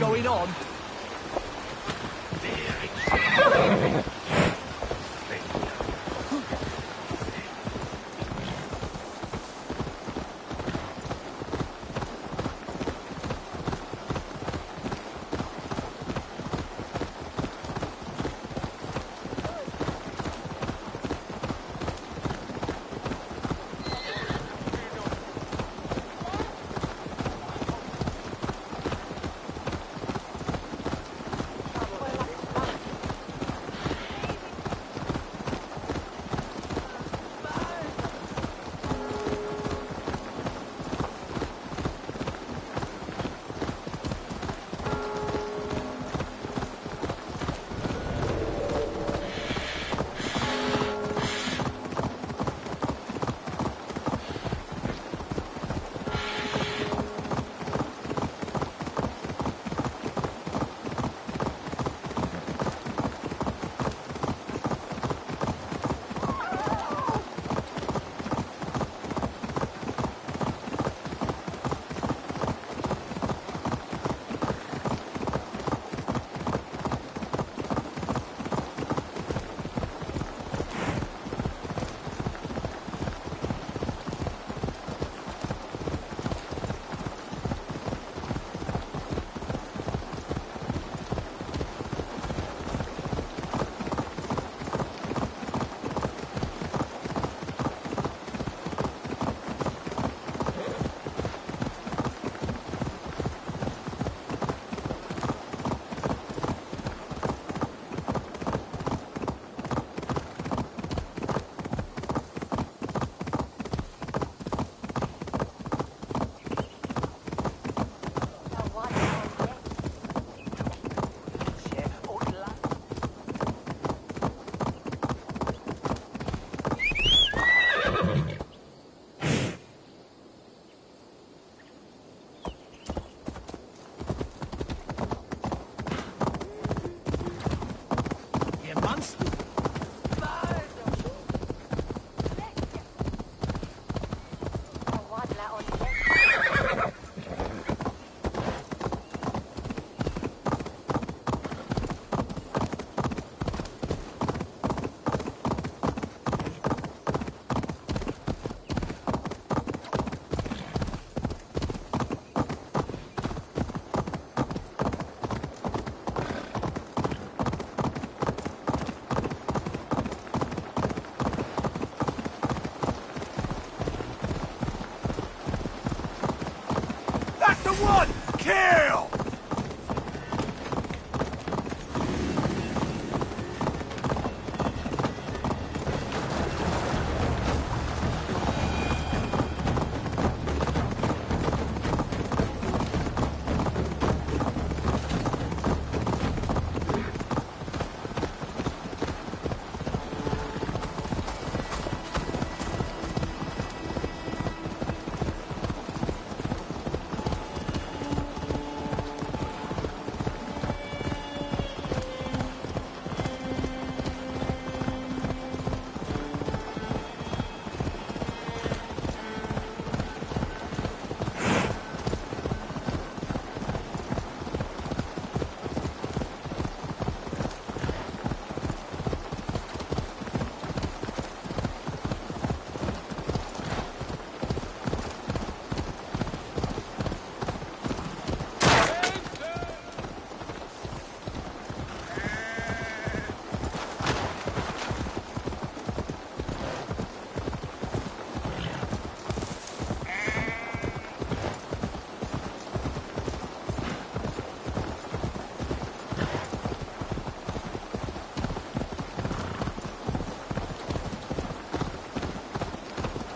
going on?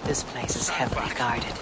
This place is heavily guarded.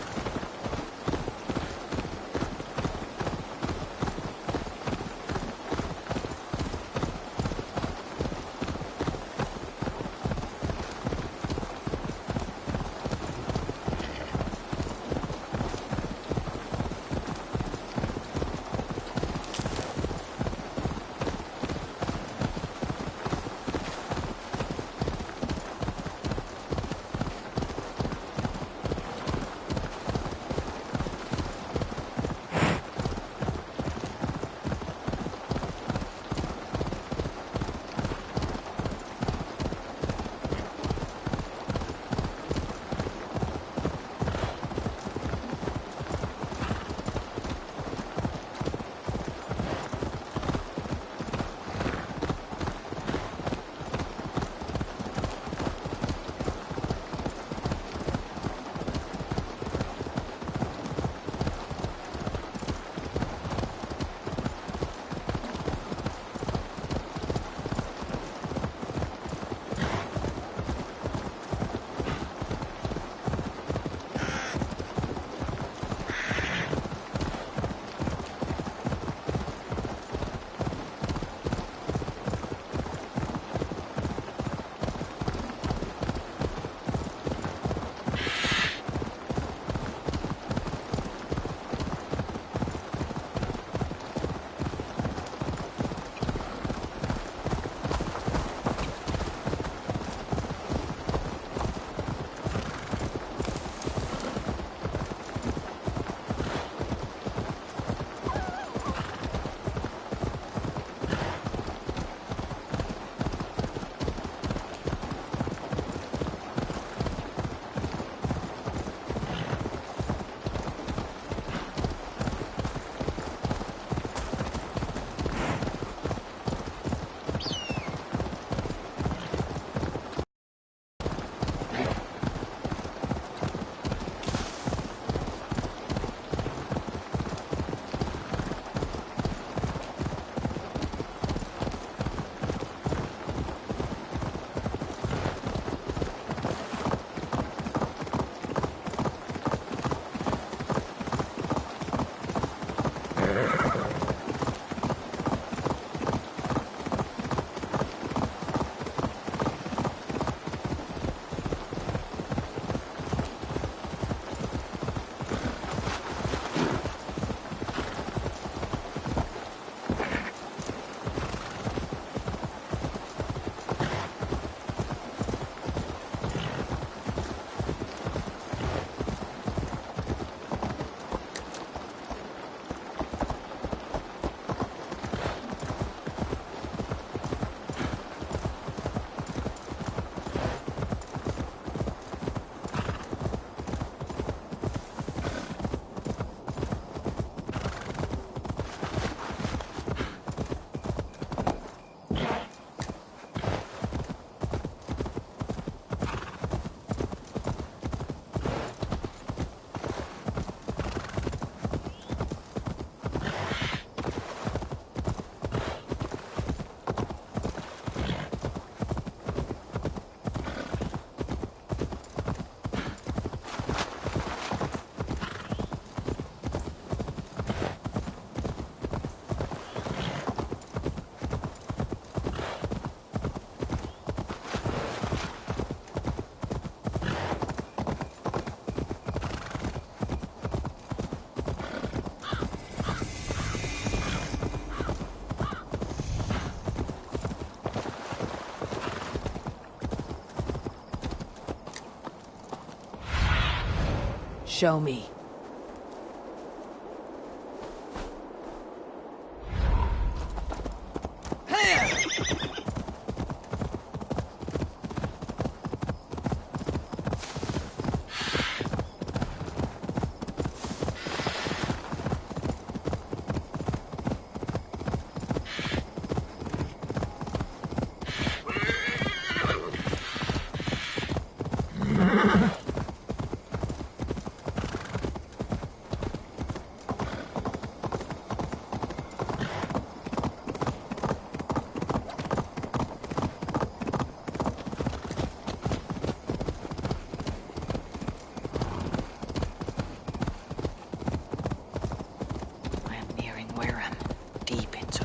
Show me.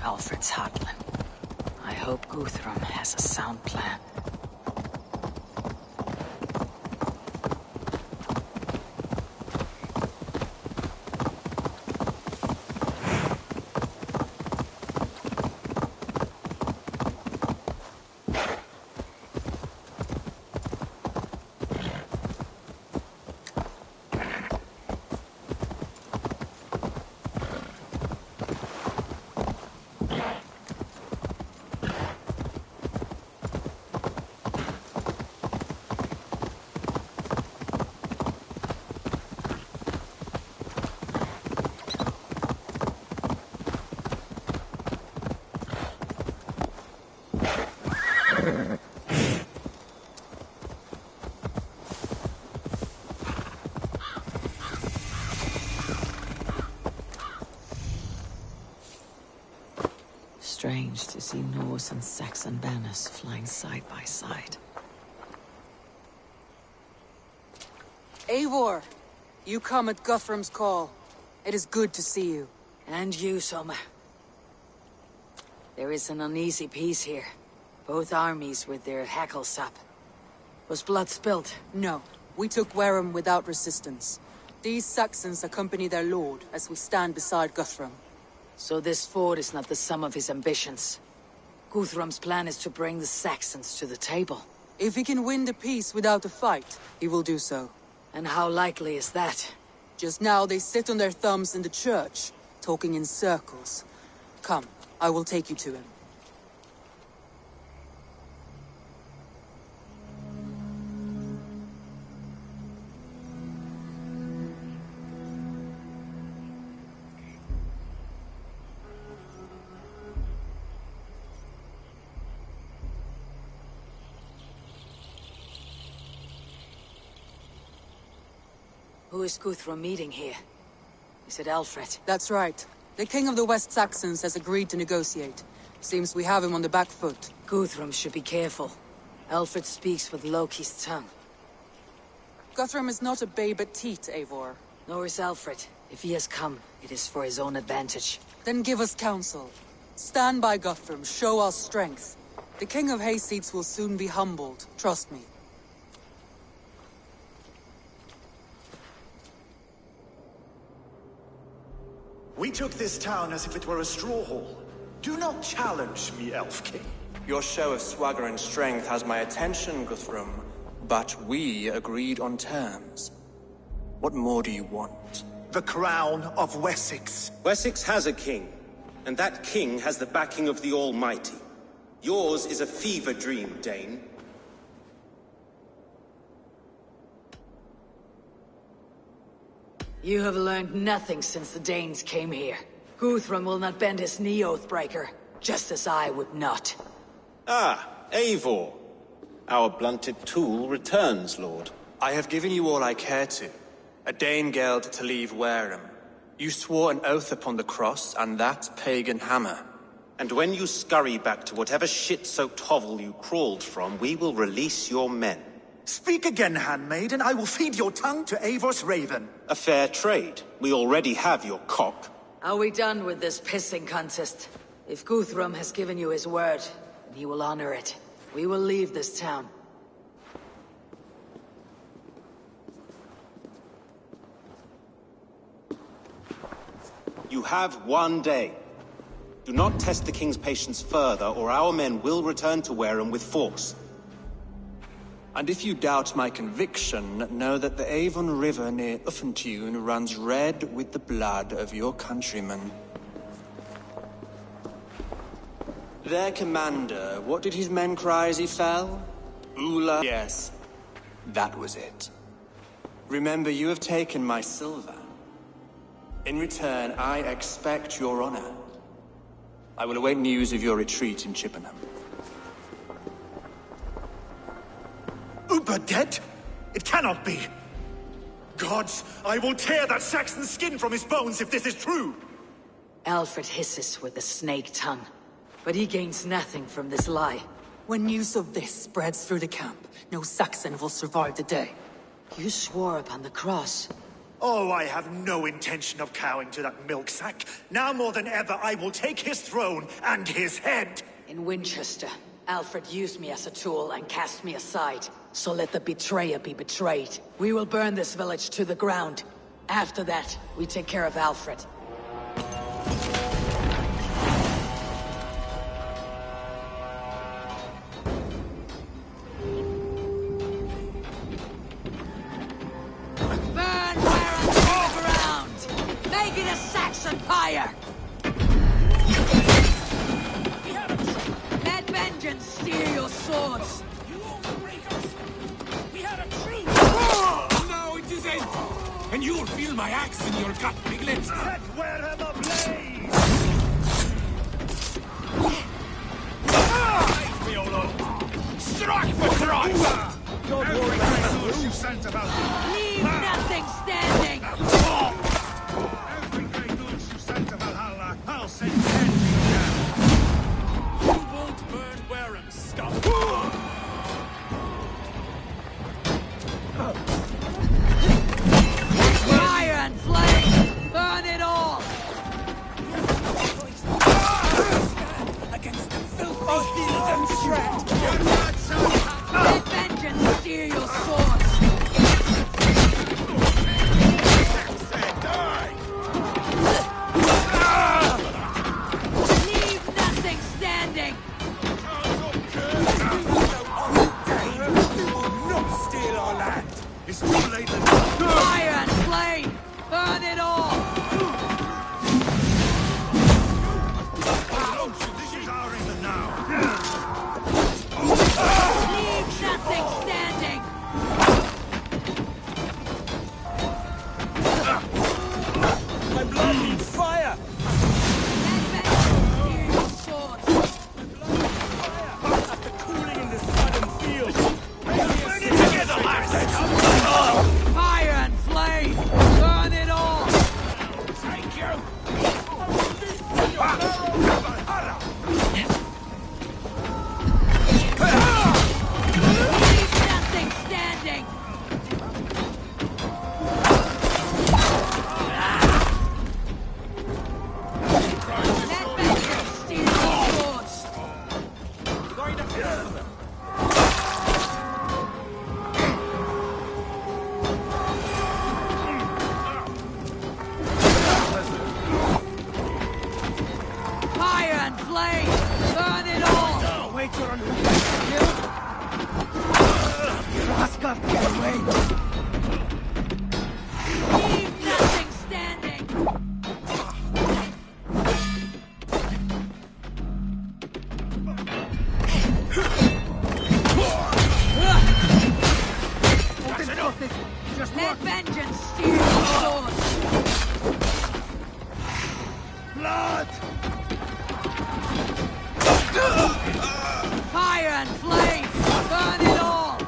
Alfred's heartland. I hope Guthrum has a sound plan. Strange to see Norse and Saxon banners flying side by side. Eivor, you come at Guthrum's call. It is good to see you. And you, Soma. There is an uneasy peace here. Both armies with their hackles up. Was blood spilled? No, we took Wareham without resistance. These Saxons accompany their lord as we stand beside Guthrum. So this fort is not the sum of his ambitions. Guthrum's plan is to bring the Saxons to the table. If he can win the peace without a fight, he will do so. And how likely is that? Just now they sit on their thumbs in the church, talking in circles. Come, I will take you to him. Who is Guthrum meeting here? Is it Alfred? That's right. The king of the West Saxons has agreed to negotiate. Seems we have him on the back foot. Guthrum should be careful. Alfred speaks with Loki's tongue. Guthrum is not a babe at teat, Eivor. Nor is Alfred. If he has come, it is for his own advantage. Then give us counsel. Stand by Guthrum, show our strength. The king of Hayseeds will soon be humbled, trust me. We took this town as if it were a straw hall. Do not challenge me, Elf King. Your show of swagger and strength has my attention, Guthrum. But we agreed on terms. What more do you want? The crown of Wessex. Wessex has a king, and that king has the backing of the Almighty. Yours is a fever dream, Dane. You have learned nothing since the Danes came here. Guthrum will not bend his knee, Oathbreaker, just as I would not. Ah, Eivor. Our blunted tool returns, Lord. I have given you all I care to. A Danegeld to leave Wareham. You swore an oath upon the cross, and that pagan hammer. And when you scurry back to whatever shit-soaked hovel you crawled from, we will release your men. Speak again, handmaid, and I will feed your tongue to Eivor's raven. A fair trade. We already have your cock. Are we done with this pissing contest? If Guthrum has given you his word, then he will honor it. We will leave this town. You have 1 day. Do not test the king's patience further, or our men will return to Wareham with force. And if you doubt my conviction, know that the Avon River near Uffentune runs red with the blood of your countrymen. Their commander, what did his men cry as he fell? Ula? Yes, that was it. Remember, you have taken my silver. In return, I expect your honor. I will await news of your retreat in Chippenham. Uber dead? It cannot be! Gods, I will tear that Saxon's skin from his bones if this is true! Alfred hisses with the snake tongue, but he gains nothing from this lie. When news of this spreads through the camp, no Saxon will survive the day. You swore upon the cross. Oh, I have no intention of cowing to that milk sack. Now more than ever, I will take his throne and his head! In Winchester, Alfred used me as a tool and cast me aside. So let the betrayer be betrayed. We will burn this village to the ground. After that, we take care of Alfred. Burn Baron to the ground! Make it a Saxon pyre! Let vengeance steer your swords! Now it is end! And you will feel my axe in your gut, piglet! Set Wareham ablaze! Strike for strike! Don't worry about those you sent about Leave nothing standing! every great news you sent to Valhalla, I'll send 10 to you. You won't burn Wareham, scum! Fire and flame! Burn it all! Against the filthy heels and shred! Let vengeance steer your swords! Leave nothing standing! Not steal our land! It's too late. Fire and flame! Burn it all! This is our end now. Leave nothing standing! My blood needs fire! Let vengeance steer your swords! After cooling in this sudden field! Burn it together, lads! Fire and flame! Burn it all! Thank you! Leave nothing standing! Let vengeance steer your swords! Fire and flame! Burn it all! Wait your Leave nothing standing! Let vengeance steer your swords! blood! Fire and flame! Burn it all!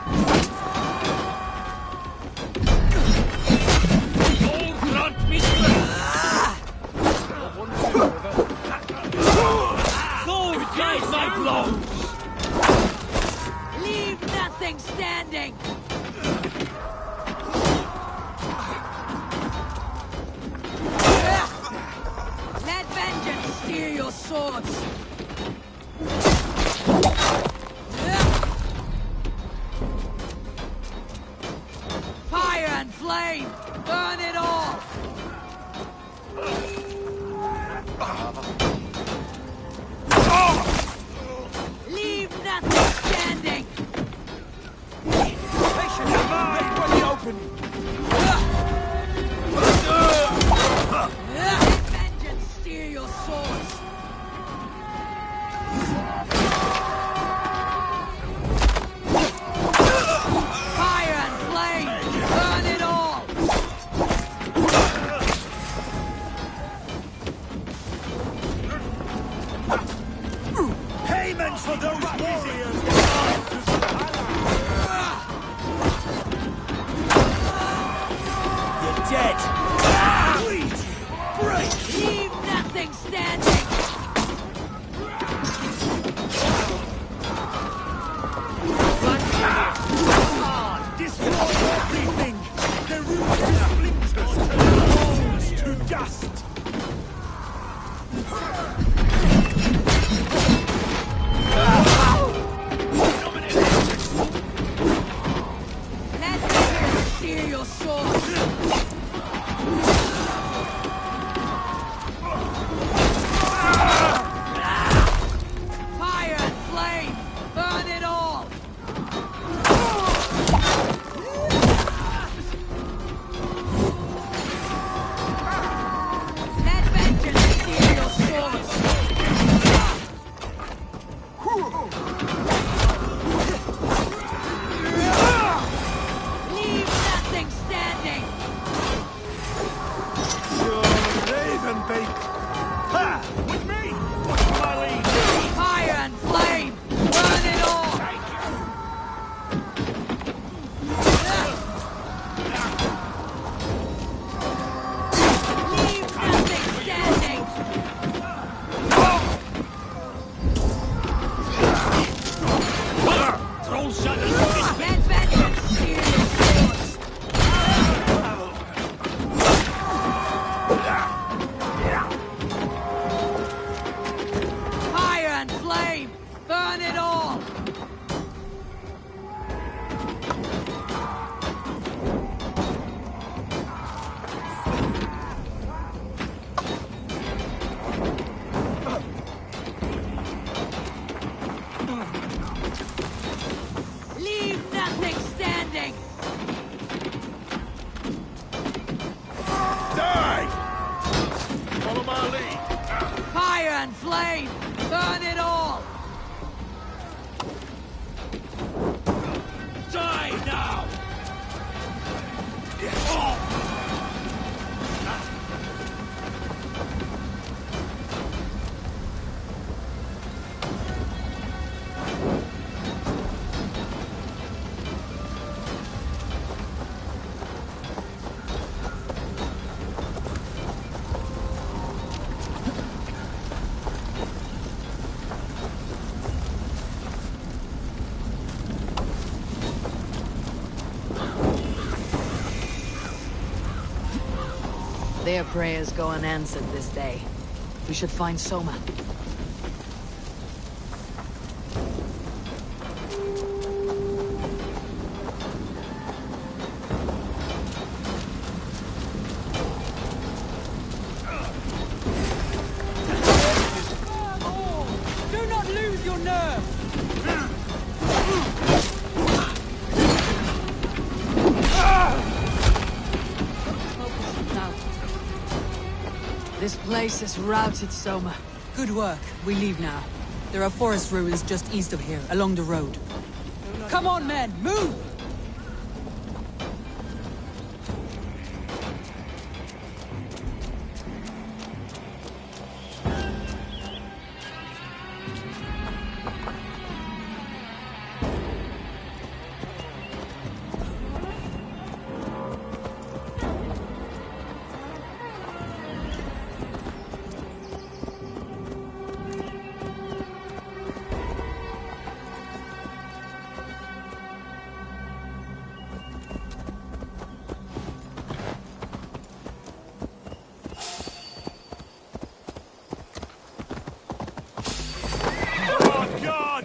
Go guide my blow! Leave nothing standing! Let vengeance steer your swords! Fire and flame! Burn it all! Leave nothing standing! dust! Steer your sword! Fire and flame! Burn it all! Let vengeance steer your swords! Leave nothing standing! Raven bait! Ha! With me! What's my lead? Fire and flame! Burn it all! Leave nothing standing! Troll shadows! Let vengeance steer your swords! Fire and flame! Burn it all! Leave nothing standing! Die! Follow my lead! Fire and flame! Burn it all! Die now! Their prayers go unanswered this day. We should find Soma. Do not lose your nerve! This place is routed, Soma. Good work. We leave now. There are forest ruins just east of here, along the road. Come on, men! Move! Oh, God!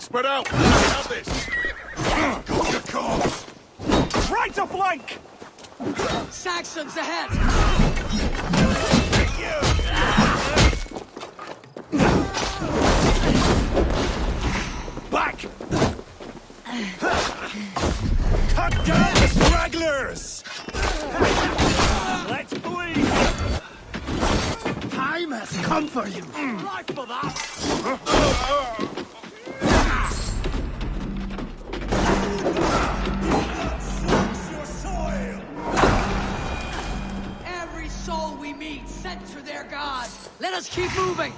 Spread out! Have this! Got your cause! Right to flank! Saxons ahead! Back! Cut down the stragglers! Let's bleed! Time has come for you. Right for that! Your soil! Every soul we meet sent to their god. Let us keep moving.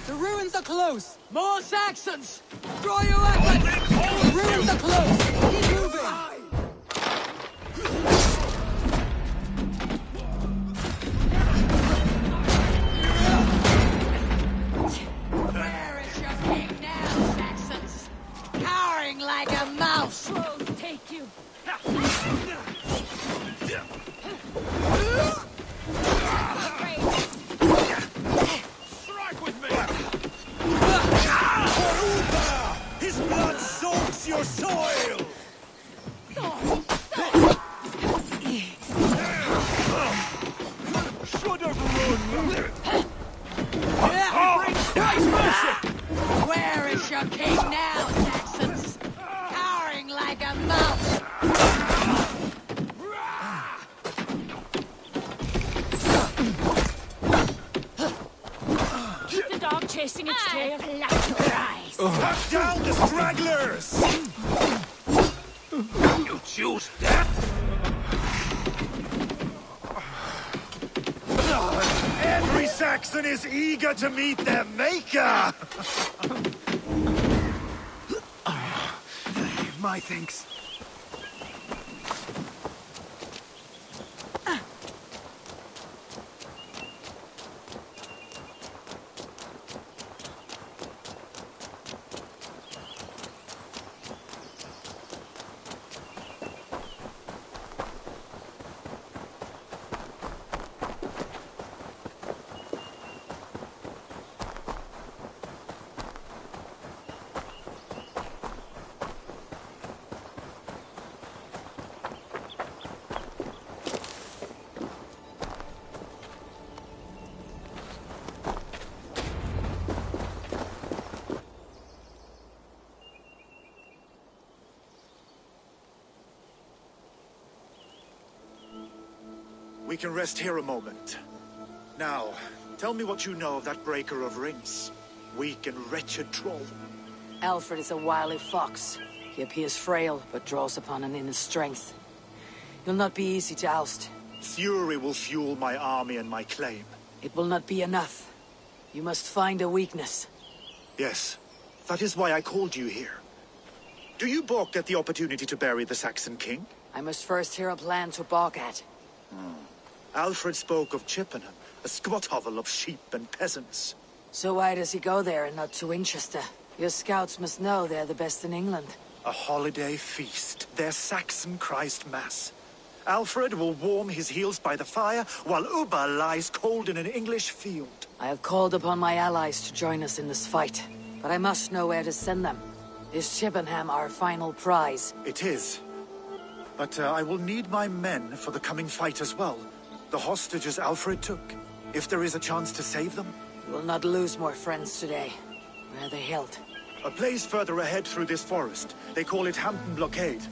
The ruins are close! More Saxons! Draw your weapons! The ruins are close! Keep moving! Strike with me! His blood soaks your soil! Should have run! Where is your king now, Saxons? Cowering like a mouse! The dog chasing its tail. Pluck your eyes. Cut down the stragglers! You choose that? Every Saxon is eager to meet their maker! My thanks. We can rest here a moment. Now, tell me what you know of that breaker of rings. Weak and wretched troll. Alfred is a wily fox. He appears frail, but draws upon an inner strength. He'll not be easy to oust. Fury will fuel my army and my claim. It will not be enough. You must find a weakness. Yes, that is why I called you here. Do you balk at the opportunity to bury the Saxon king? I must first hear a plan to balk at. Alfred spoke of Chippenham, a squat hovel of sheep and peasants. So why does he go there and not to Winchester? Your scouts must know they're the best in England. A holiday feast, their Saxon Christ Mass. Alfred will warm his heels by the fire, while Ubba lies cold in an English field. I have called upon my allies to join us in this fight, but I must know where to send them. Is Chippenham our final prize? It is. But I will need my men for the coming fight as well. The hostages Alfred took. If there is a chance to save them. You will not lose more friends today. Where are they held? A place further ahead through this forest. They call it Hampton Blockade.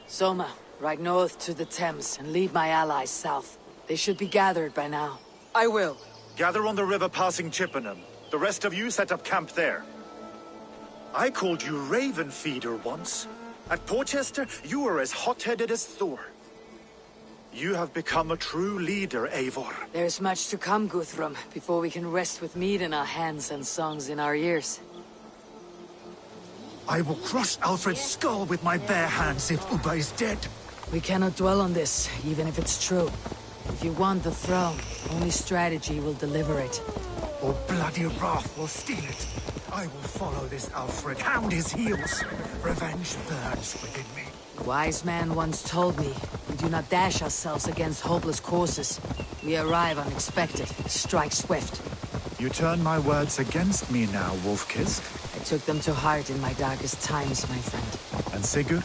Soma, ride north to the Thames and lead my allies south. They should be gathered by now. I will. Gather on the river passing Chippenham. The rest of you set up camp there. I called you Raven Feeder once. At Porchester, you were as hot-headed as Thor. You have become a true leader, Eivor. There's much to come, Guthrum, before we can rest with meat in our hands and songs in our ears. I will crush Alfred's skull with my bare hands if Ubba is dead. We cannot dwell on this, even if it's true. If you want the throne, only strategy will deliver it. Or bloody wrath will steal it. I will follow this Alfred, hound his heels. Revenge burns within me. A wise man once told me, we do not dash ourselves against hopeless courses. We arrive unexpected, strike swift. You turn my words against me now, Wolfkiss. I took them to heart in my darkest times, my friend. And Sigurd?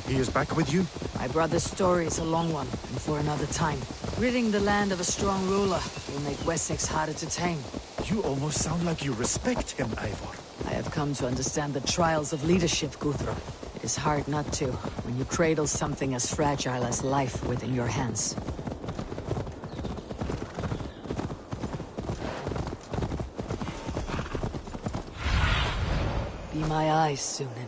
He is back with you? My brother's story is a long one, and for another time. Ridding the land of a strong ruler will make Wessex harder to tame. You almost sound like you respect him, Eivor. I have come to understand the trials of leadership, Guthrum. It is hard not to, when you cradle something as fragile as life within your hands. Be my eyes, Sunan.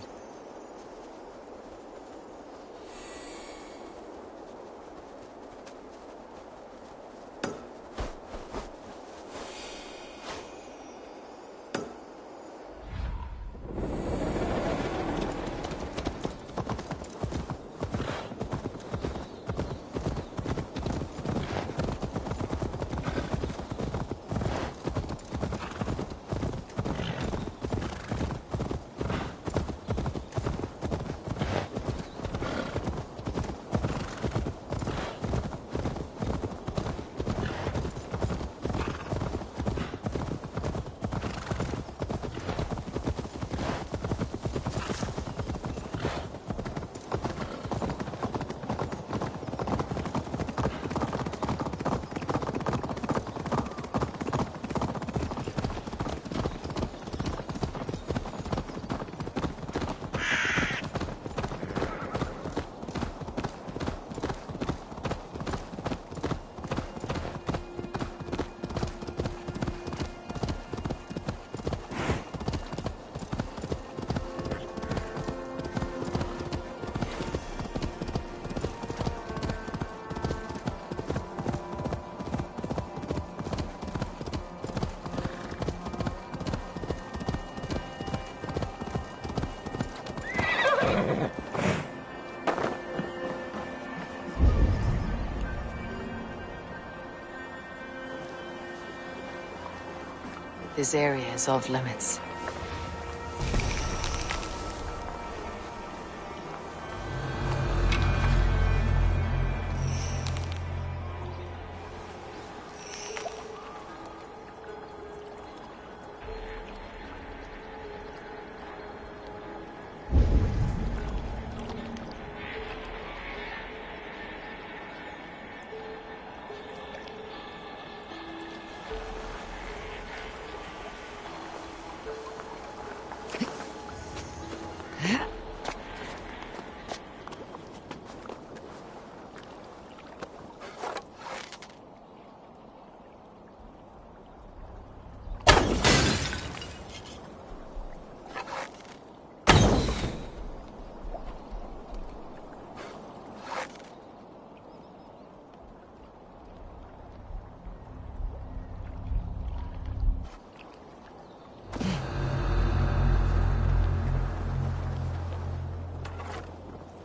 This area is off limits.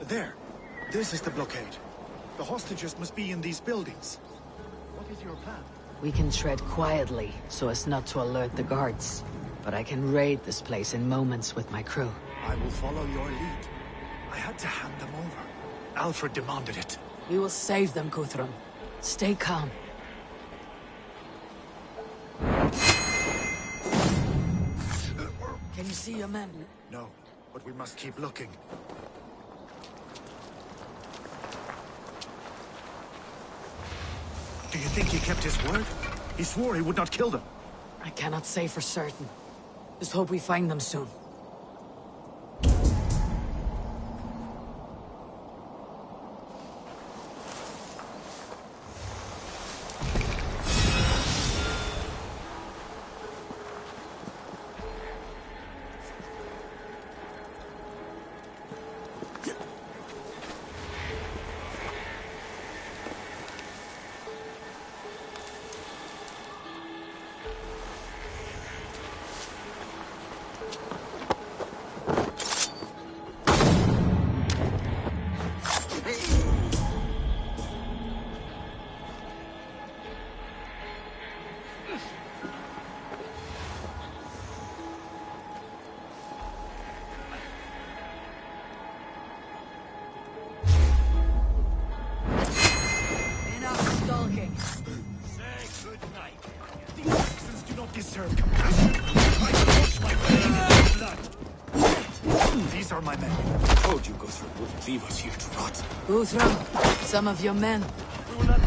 There. This is the blockade. The hostages must be in these buildings. What is your plan? We can tread quietly, so as not to alert the guards. But I can raid this place in moments with my crew. I will follow your lead. I had to hand them over. Alfred demanded it. We will save them, Guthrum. Stay calm. Can you see your men? No, but we must keep looking. Do you think he kept his word? He swore he would not kill them. I cannot say for certain. Just hope we find them soon. Deserve compassion. I wash my hands in blood. These are my men. I told you Guthrum wouldn't leave us here to rot. Guthrum, some of your men. We will not...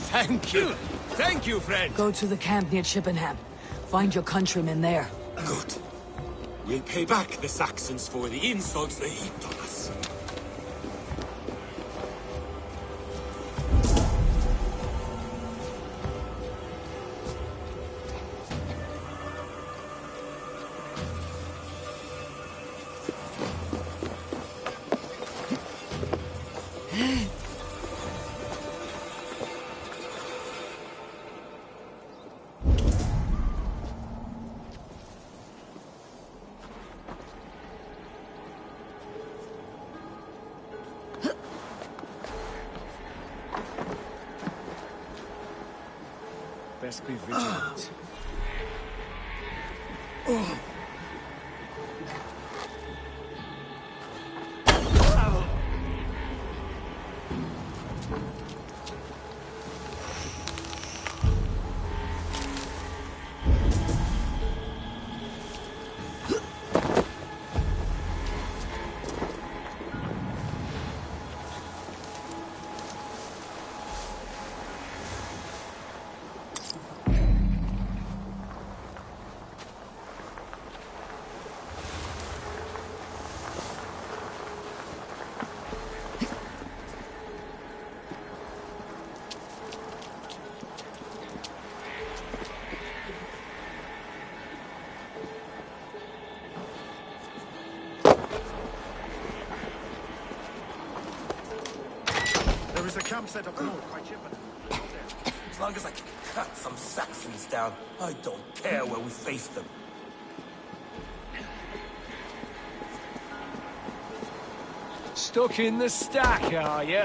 Thank you. Thank you, friend. Go to the camp near Chippenham. Find your countrymen there. Good. We'll pay back the Saxons for the insults they heaped on us. Best be vigilant. a camp set up north by Chippenham. As long as I can cut some Saxons down, I don't care where we face them. Stuck in the stack, are you?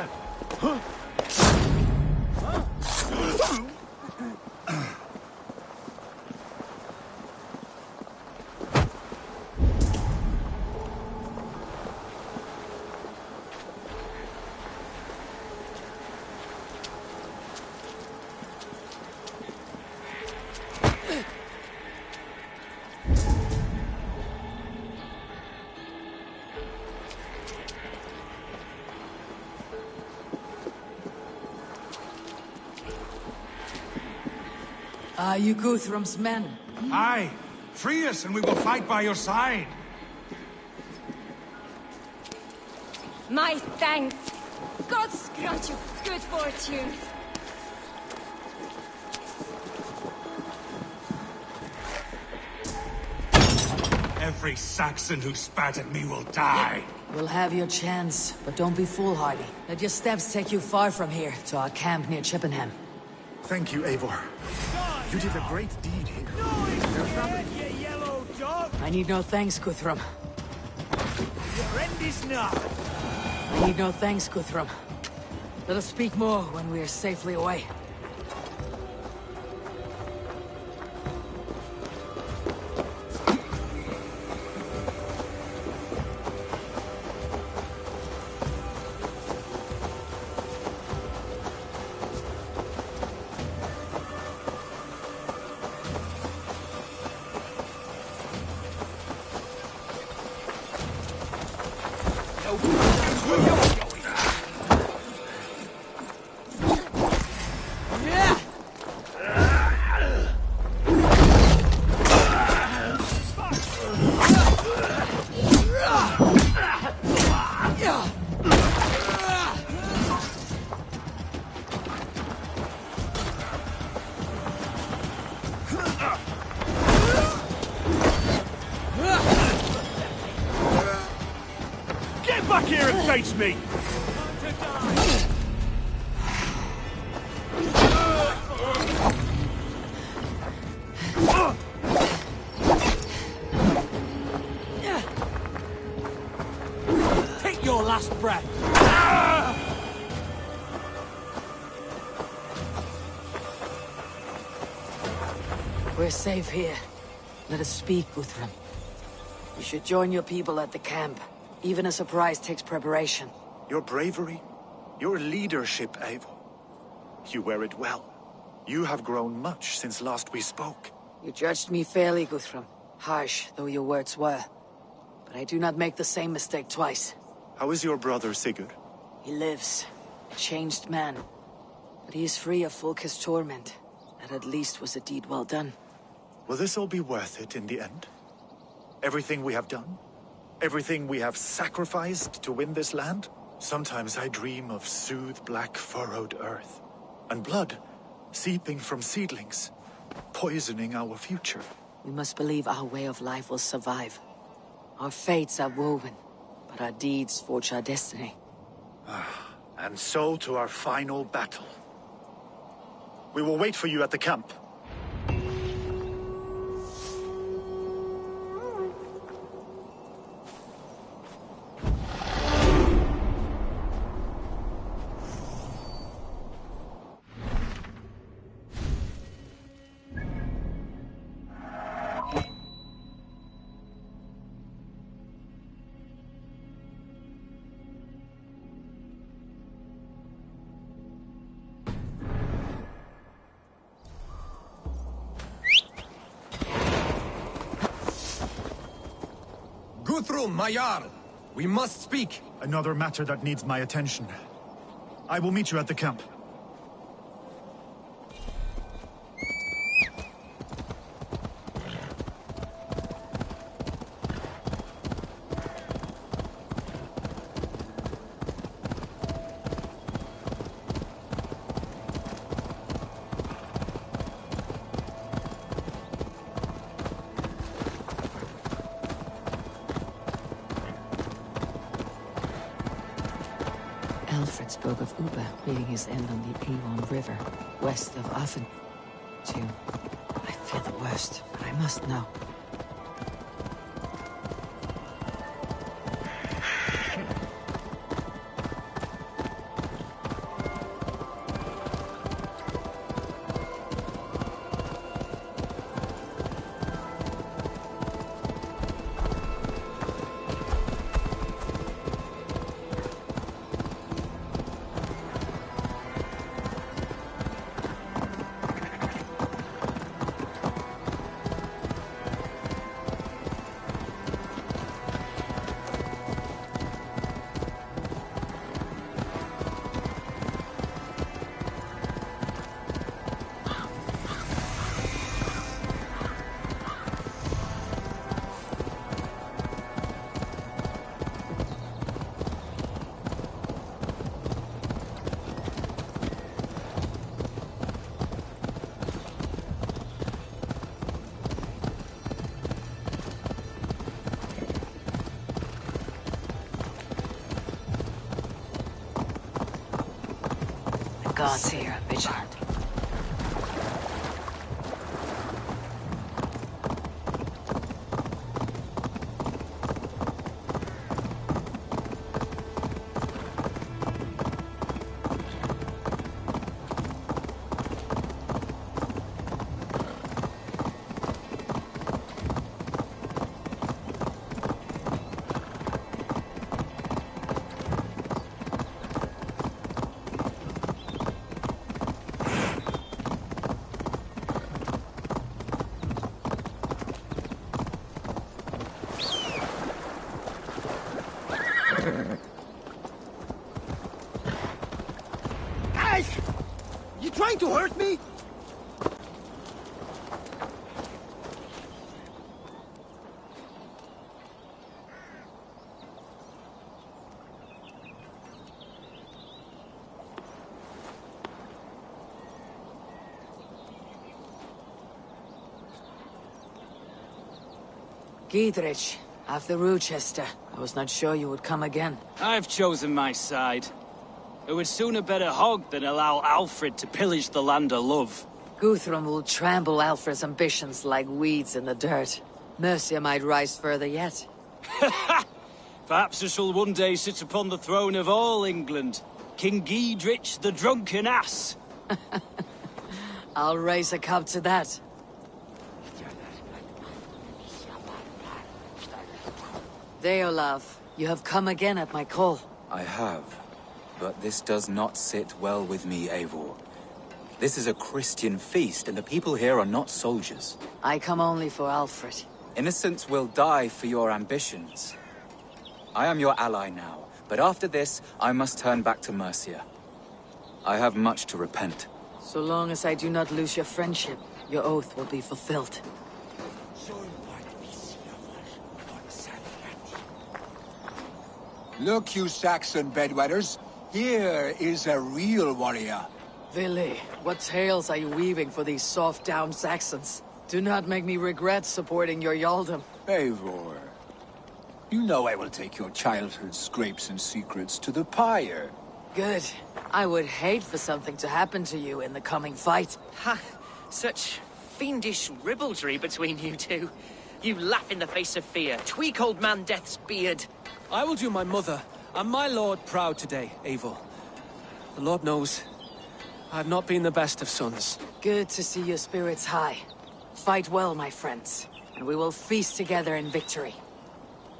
Are you Guthrum's men? Aye. Free us and we will fight by your side. My thanks. God's grant you good fortune. Every Saxon who spat at me will die. You'll have your chance, but don't be foolhardy. Let your steps take you far from here, to our camp near Chippenham. Thank you, Eivor. You did a great deed here. There's nothing. You yellow dog! I need no thanks, Guthrum. Your end is not! I need no thanks, Guthrum. Let us speak more when we are safely away. Get back here and face me! Take your last breath! We're safe here. Let us speak, Guthrum. You should join your people at the camp. Even a surprise takes preparation. Your bravery, your leadership, Eivor. You wear it well. You have grown much since last we spoke. You judged me fairly, Guthrum. Harsh though your words were. But I do not make the same mistake twice. How is your brother, Sigurd? He lives, a changed man. But he is free of Fulke's torment. That at least was a deed well done. Will this all be worth it in the end? Everything we have done? Everything we have sacrificed to win this land? Sometimes I dream of soothed black furrowed earth. And blood seeping from seedlings, poisoning our future. We must believe our way of life will survive. Our fates are woven, but our deeds forge our destiny. And so to our final battle. We will wait for you at the camp. Guthrum, my Jarl! We must speak! Another matter that needs my attention. I will meet you at the camp. Alfred spoke of Uba meeting his end on the Ayven River, west of Ayven, too. I fear the worst, but I must know. Gods here, vigilant. Guys! You trying to hurt me? Giedrich, after Rochester. I was not sure you would come again. I've chosen my side. I would sooner bet a hog than allow Alfred to pillage the land of love. Guthrum will trample Alfred's ambitions like weeds in the dirt. Mercia might rise further yet. Perhaps I shall one day sit upon the throne of all England. King Giedrich the drunken ass. I'll raise a cup to that. Deolav, you have come again at my call. I have, but this does not sit well with me, Eivor. This is a Christian feast, and the people here are not soldiers. I come only for Alfred. Innocents will die for your ambitions. I am your ally now, but after this, I must turn back to Mercia. I have much to repent. So long as I do not lose your friendship, your oath will be fulfilled. Look, you Saxon bedwetters. Here is a real warrior. Vili, what tales are you weaving for these soft-down Saxons? Do not make me regret supporting your Yaldom. Eivor, you know I will take your childhood scrapes and secrets to the pyre. Good. I would hate for something to happen to you in the coming fight. Ha! Such fiendish ribaldry between you two. You laugh in the face of fear, tweak old man Death's beard. I will do my mother and my lord proud today, Eivor. The Lord knows, I have not been the best of sons. Good to see your spirits high. Fight well, my friends, and we will feast together in victory.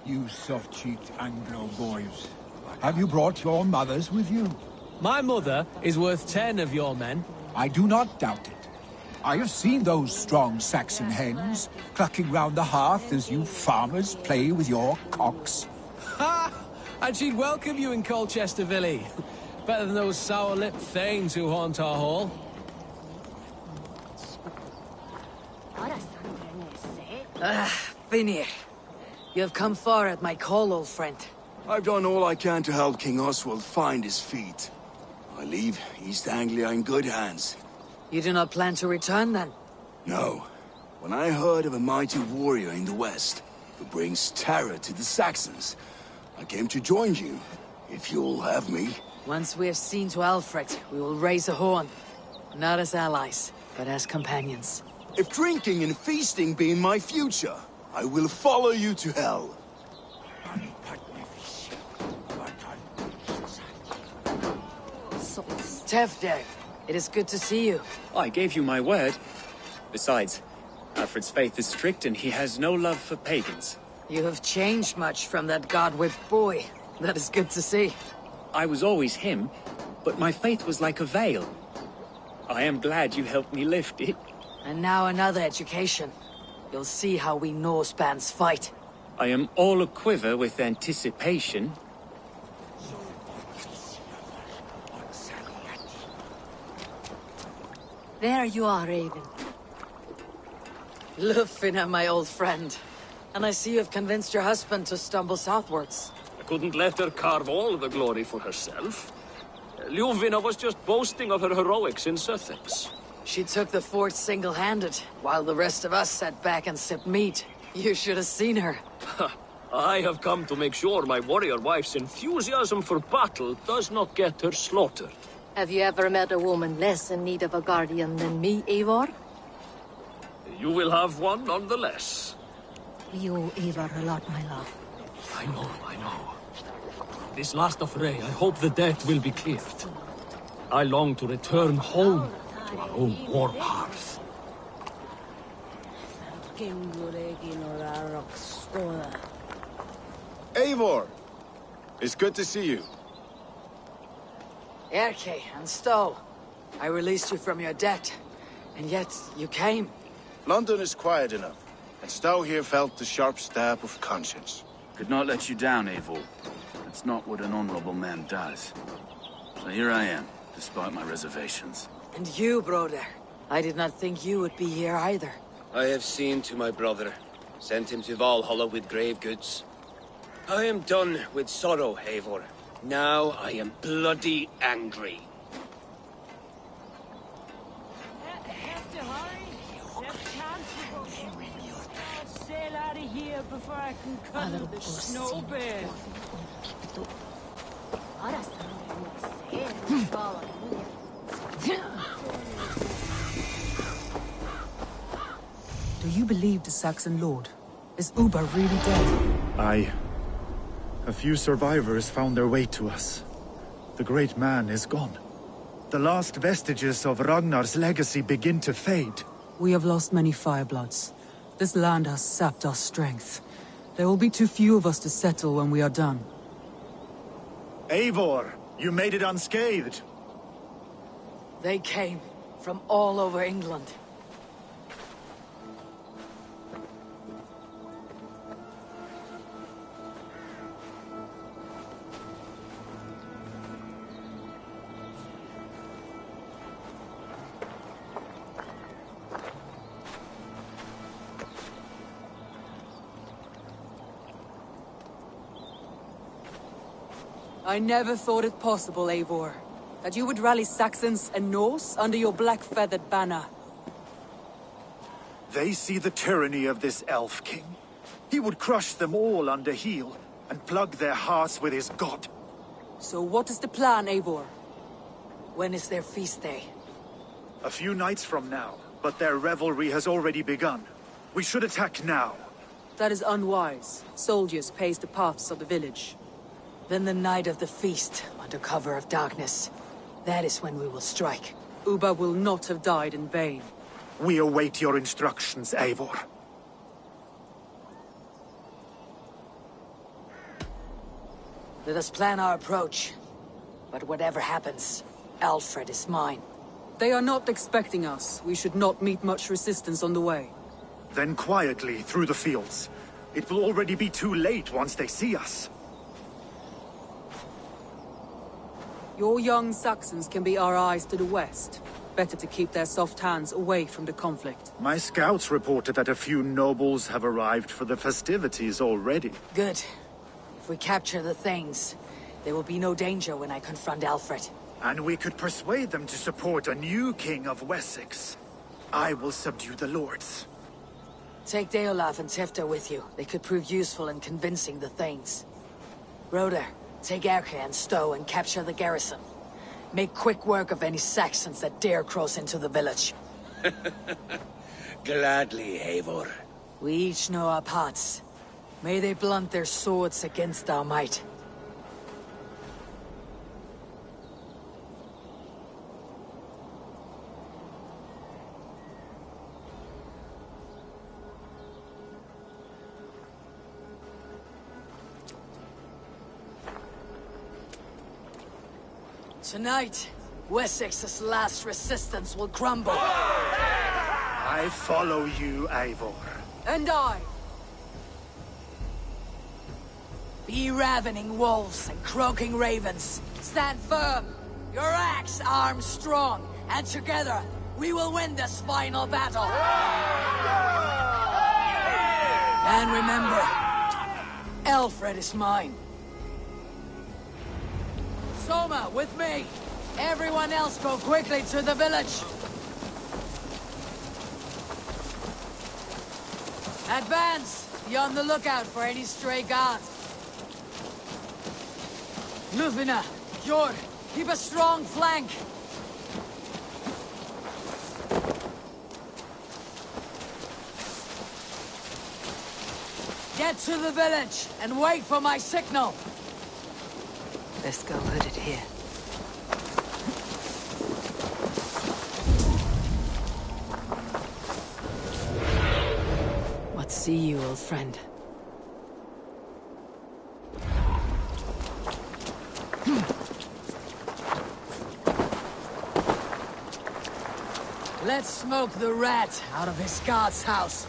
You soft-cheeked Anglo boys. Have you brought your mothers with you? My mother is worth 10 of your men. I do not doubt it. I have seen those strong Saxon hens clucking round the hearth as you farmers play with your cocks. Ha! And she'd welcome you in Colchester, Villy. Better than those sour-lipped thanes who haunt our hall. Vinir. You have come far at my call, old friend. I've done all I can to help King Oswald find his feet. I leave East Anglia in good hands. You do not plan to return, then? No. When I heard of a mighty warrior in the west who brings terror to the Saxons, I came to join you, if you'll have me. Once we have seen to Alfred, we will raise a horn. Not as allies, but as companions. If drinking and feasting be in my future, I will follow you to hell. Tevde, it is good to see you. I gave you my word. Besides, Alfred's faith is strict and he has no love for pagans. You have changed much from that god-whipped boy. That is good to see. I was always him, but my faith was like a veil. I am glad you helped me lift it. And now another education. You'll see how we Norse bands fight. I am all a-quiver with anticipation. There you are, Ayven. Lufina, my old friend. And I see you have convinced your husband to stumble southwards. I couldn't let her carve all the glory for herself. Ljuvina was just boasting of her heroics in Sussex. She took the fort single-handed, while the rest of us sat back and sipped meat. You should have seen her. I have come to make sure my warrior wife's enthusiasm for battle does not get her slaughtered. Have you ever met a woman less in need of a guardian than me, Eivor? You will have one nonetheless. We owe Eivor a lot, my love. I know. This last affray, I hope the debt will be cleared. I long to return home to our own warm hearth. Eivor! It's good to see you. Erke and Stowe. I released you from your debt, and yet you came. London is quiet enough, and Stowe here felt the sharp stab of conscience. Could not let you down, Eivor. That's not what an honorable man does. So here I am, despite my reservations. And you, brother. I did not think you would be here either. I have seen to my brother. Sent him to Valhalla with grave goods. I am done with sorrow, Eivor. Now I am bloody angry. Sail out of here before I can cuddle the snow bear. Do you believe the Saxon lord? Is Uber really dead? A few survivors found their way to us. The great man is gone. The last vestiges of Ragnar's legacy begin to fade. We have lost many firebloods. This land has sapped our strength. There will be too few of us to settle when we are done. Eivor, you made it unscathed. They came from all over England. I never thought it possible, Eivor, that you would rally Saxons and Norse under your black-feathered banner. They see the tyranny of this elf king. He would crush them all under heel and plug their hearts with his god. So what is the plan, Eivor? When is their feast day? A few nights from now, but their revelry has already begun. We should attack now. That is unwise. Soldiers pace the paths of the village. Then the night of the feast, under cover of darkness. That is when we will strike. Uba will not have died in vain. We await your instructions, Eivor. Let us plan our approach. But whatever happens, Alfred is mine. They are not expecting us. We should not meet much resistance on the way. Then quietly through the fields. It will already be too late once they see us. Your young Saxons can be our eyes to the west. Better to keep their soft hands away from the conflict. My scouts reported that a few nobles have arrived for the festivities already. Good. If we capture the things, there will be no danger when I confront Alfred. And we could persuade them to support a new king of Wessex. I will subdue the lords. Take Deolaf and Tifta with you. They could prove useful in convincing the things. Rhoda, Take Erke and Stowe and capture the garrison. Make quick work of any Saxons that dare cross into the village. Gladly, Eivor. We each know our parts. May they blunt their swords against our might. Tonight, Wessex's last resistance will crumble. I follow you, Eivor. And I. Be ravening wolves and croaking ravens. Stand firm. Your axe arms strong. And together, we will win this final battle. And remember, Alfred is mine. Soma, with me! Everyone else go quickly to the village! Advance! Be on the lookout for any stray guards. Lufina, Jord, keep a strong flank! Get to the village and wait for my signal! Let's go hooded here. What see you, old friend? Let's smoke the rat out of his god's house.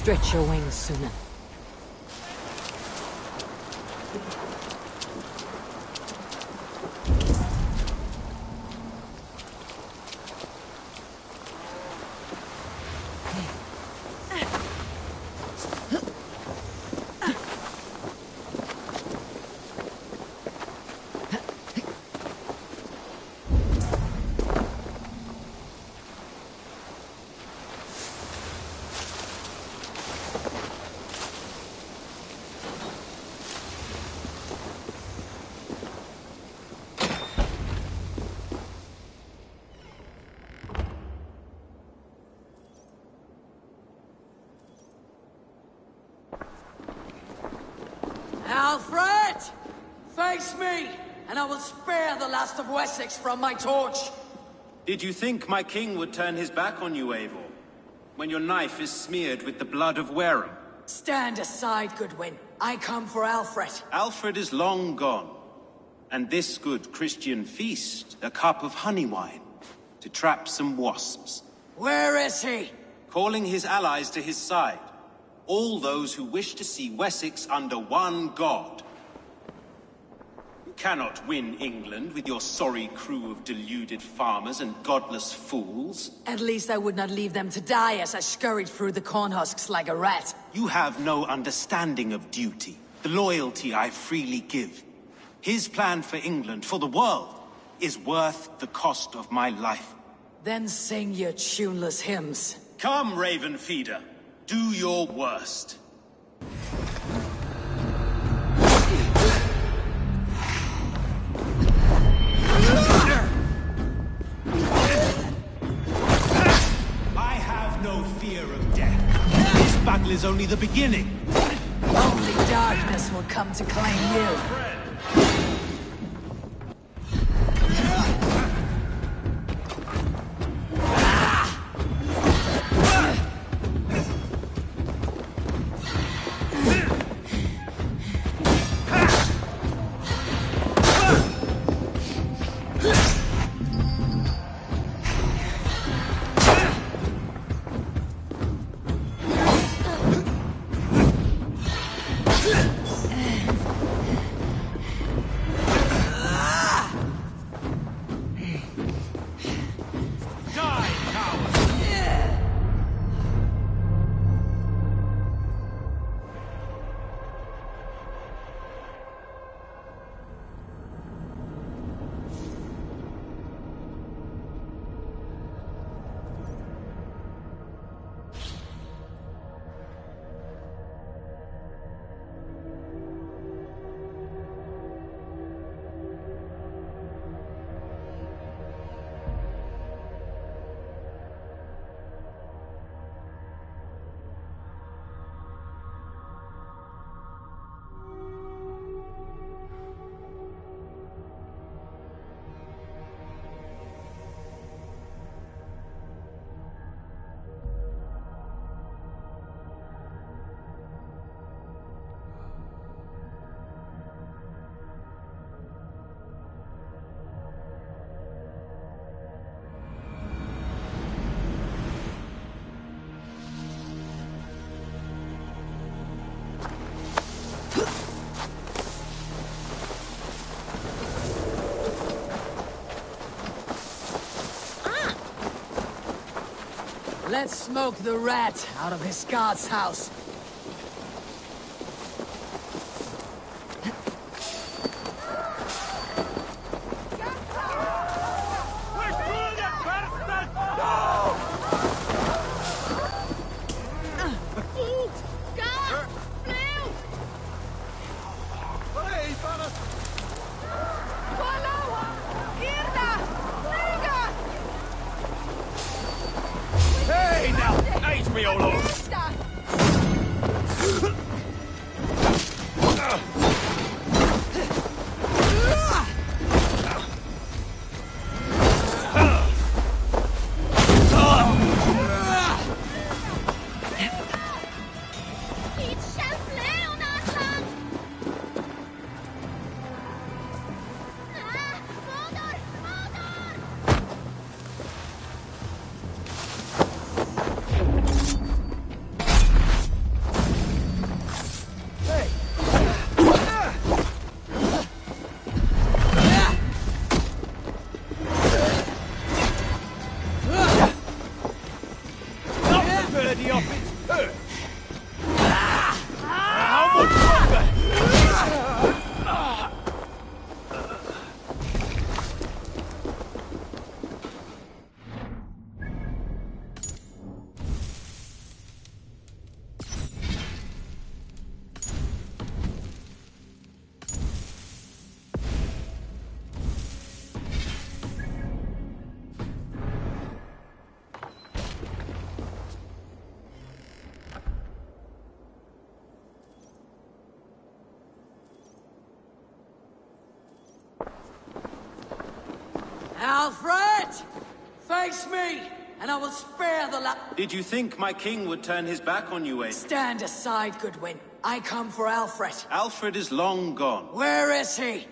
Stretch your wings, Sunan. Alfred! Face me, and I will spare the last of Wessex from my torch! Did you think my king would turn his back on you, Eivor? When your knife is smeared with the blood of Wareham? Stand aside, Goodwin. I come for Alfred. Alfred is long gone. And this good Christian feast, a cup of honey wine, to trap some wasps. Where is he? Calling his allies to his side. All those who wish to see Wessex under one god. You cannot win England with your sorry crew of deluded farmers and godless fools. At least I would not leave them to die as I scurried through the corn husks like a rat. You have no understanding of duty, the loyalty I freely give. His plan for England, for the world, is worth the cost of my life. Then sing your tuneless hymns. Come, Raven Feeder. Do your worst. I have no fear of death. This battle is only the beginning. Only darkness will come to claim you. Let's smoke the rat out of his god's house. Hey, now! Age me, old lord! Alfred! Face me, and I will spare the Did you think my king would turn his back on you, Ayven? Stand aside, Goodwin. I come for Alfred. Alfred is long gone. Where is he?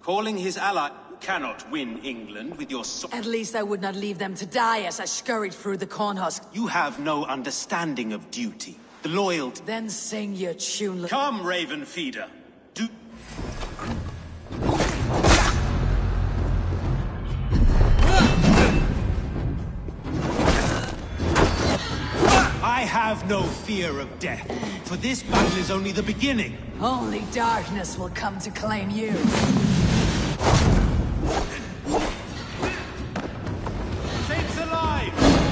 Calling his ally cannot win England with your At least I would not leave them to die as I scurried through the cornhusk. You have no understanding of duty. The loyalty. Then sing your tune. Come, Raven Feeder. I have no fear of death, for this battle is only the beginning. Only darkness will come to claim you. Saints alive!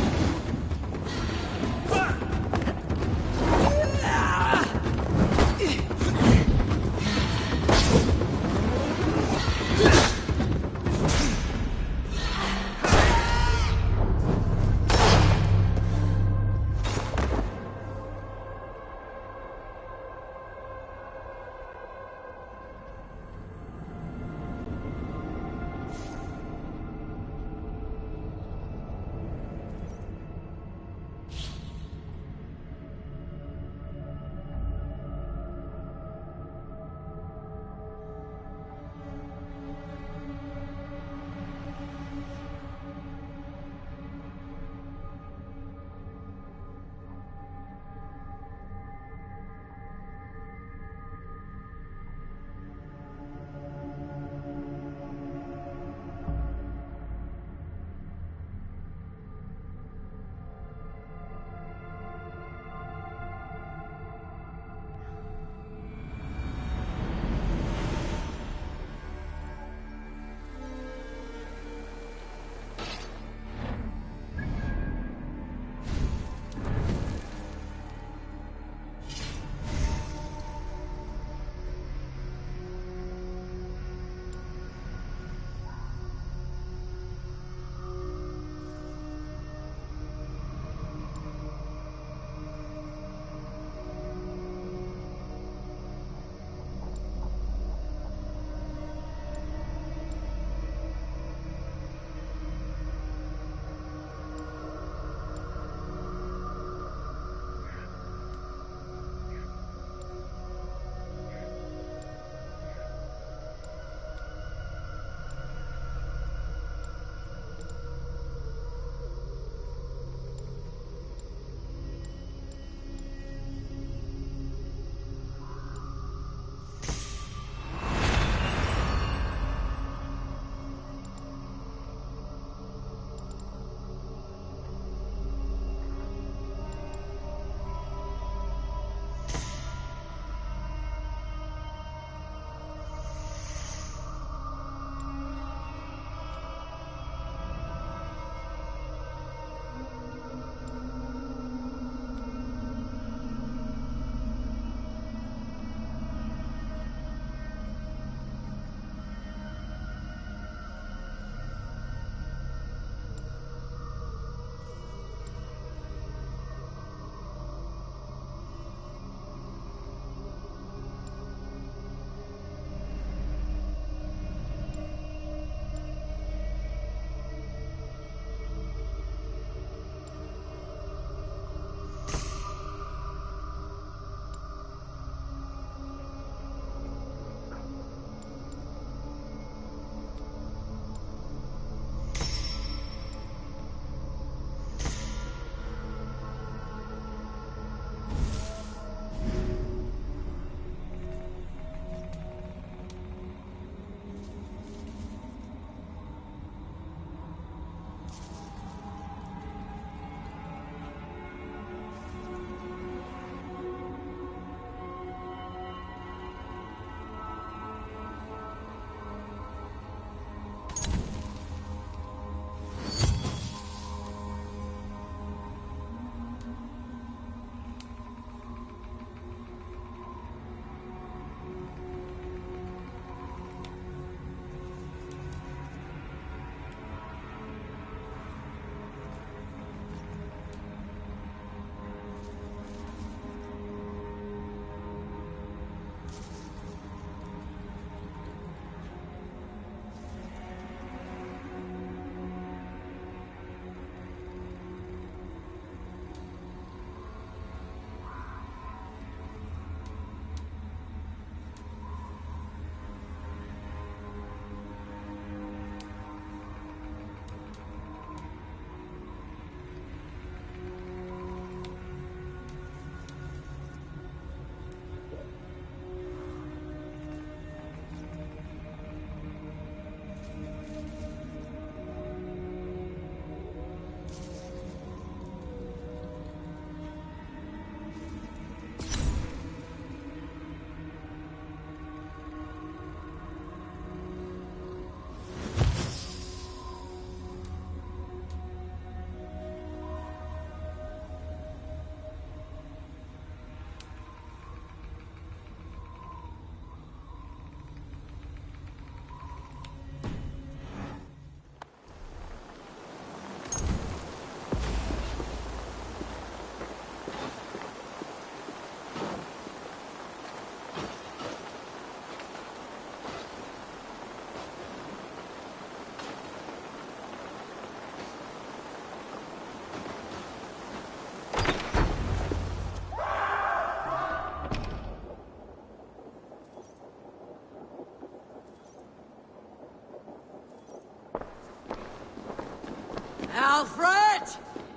Alfred!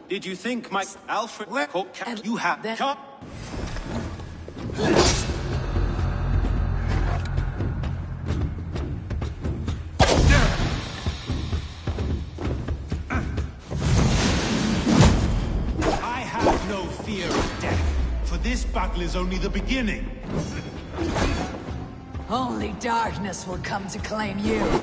Did you think my Alfred? You have come. I have no fear of death, for this battle is only the beginning. Only darkness will come to claim you.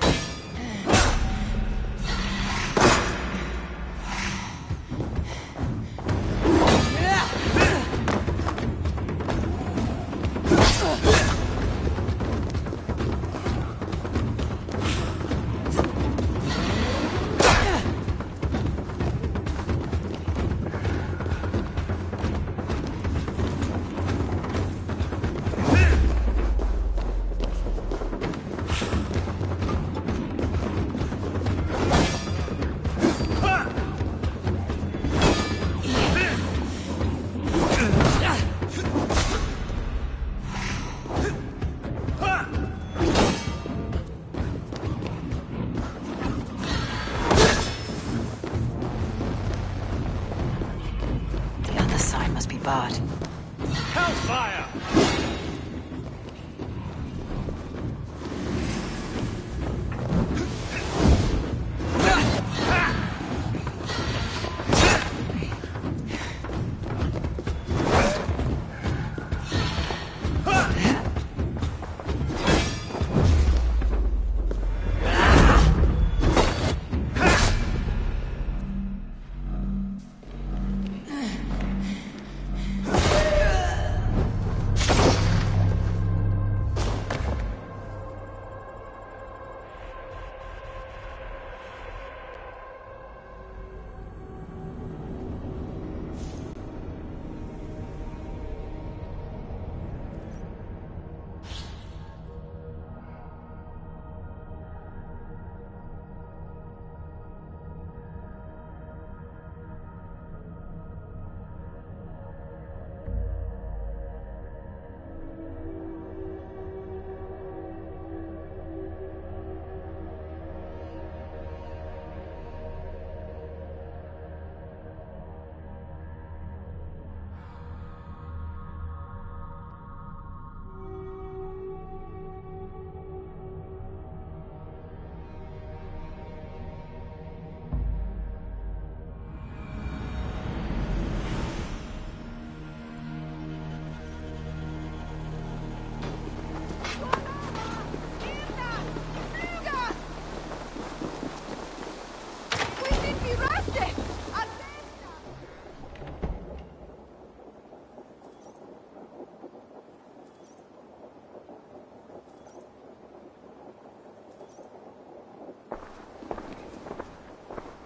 Bad. Hellfire!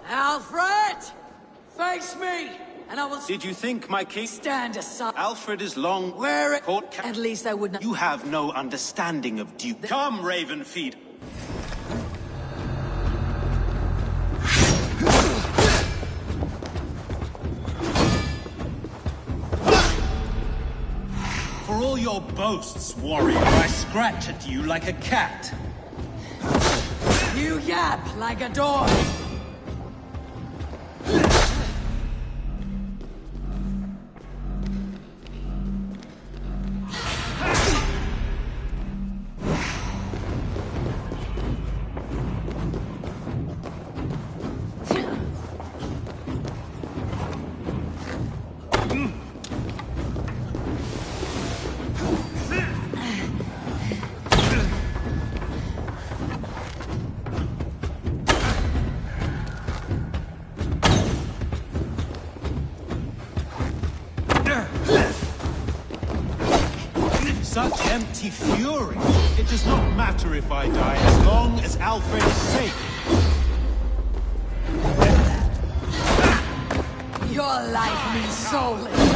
Alfred! Face me, and I will... Did you think my king... Stand aside. Alfred is long... Where it... At least I would not... You have no understanding of duke... Come, Ravenfeed! For all your boasts, warrior, I scratch at you like a cat. You yap like a dog. Such empty fury. It does not matter if I die, as long as Alfred is safe. Your life means so little.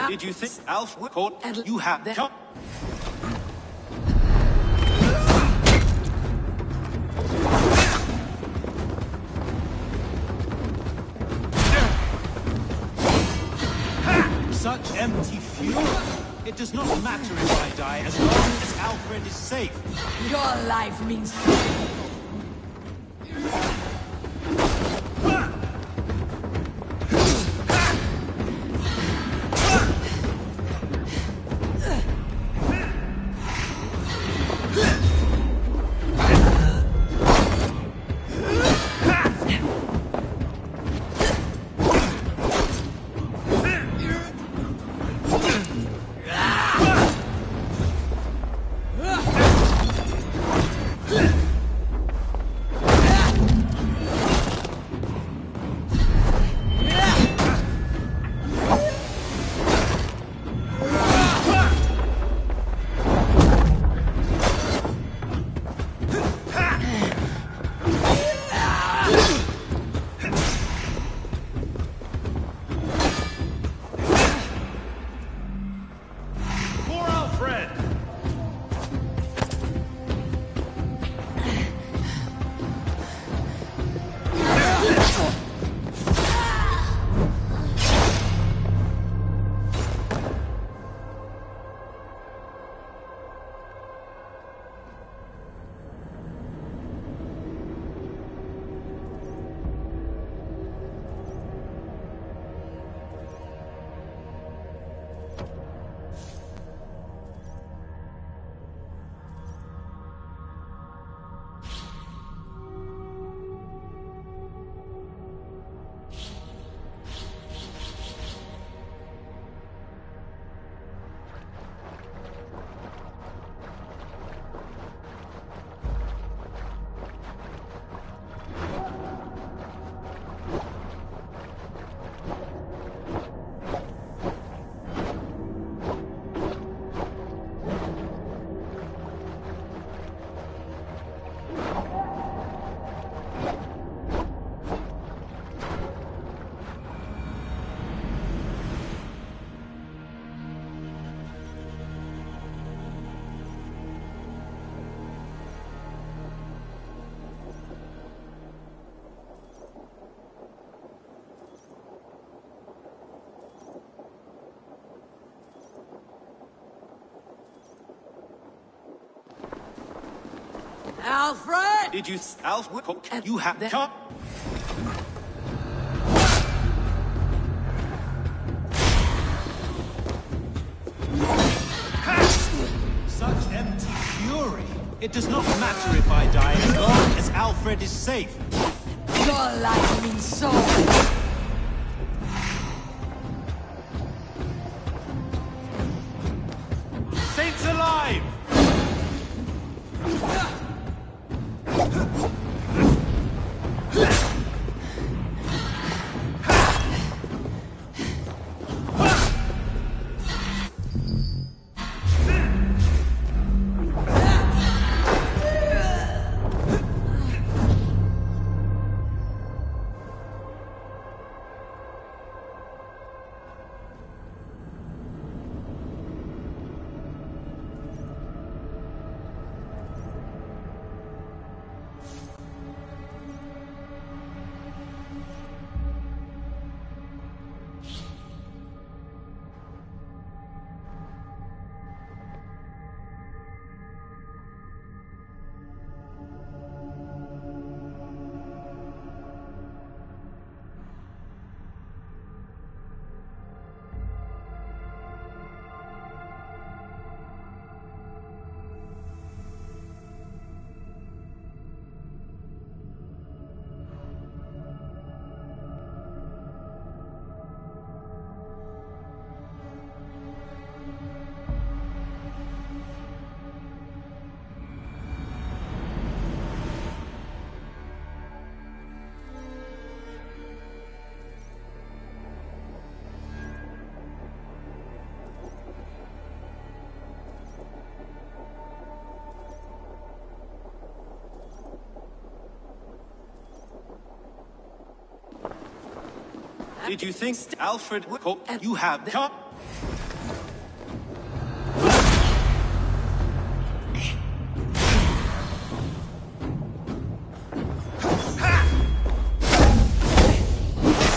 Did you think Alfred caught you have come? Such empty fury. It does not matter if I die as long as Alfred is safe. Your life means Alfred! Did you Alfred you have come? Such empty fury. It does not matter if I die as long as Alfred is safe. Your life means so much. Saints alive! Did you think Alfred would you have come?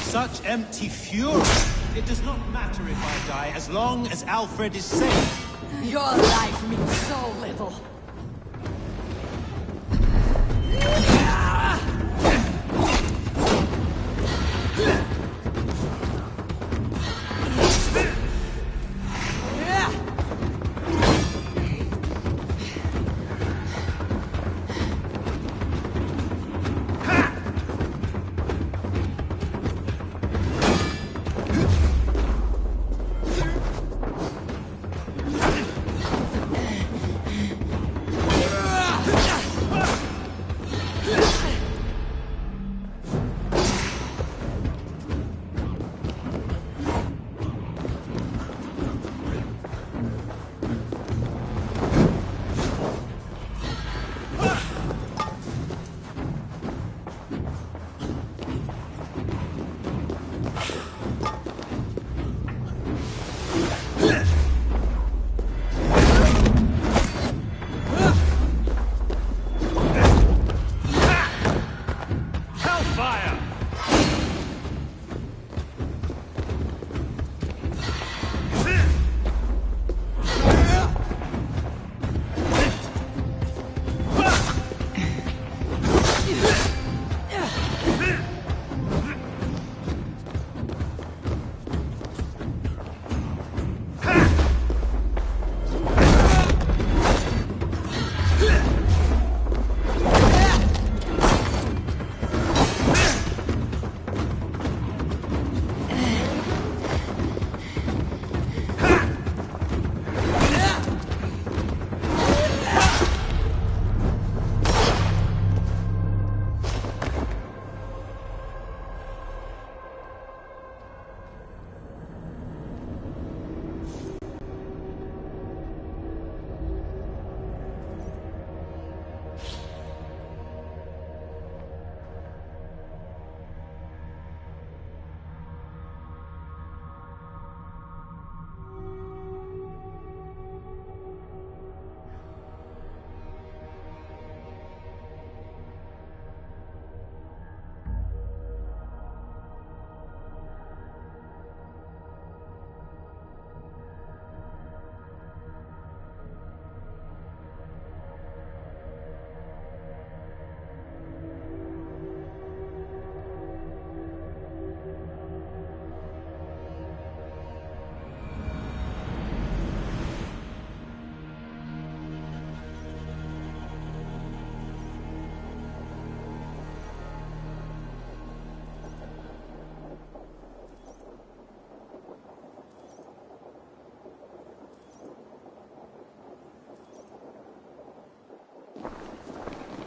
Such empty fury. It does not matter if I die, as long as Alfred is safe. Your life means so little.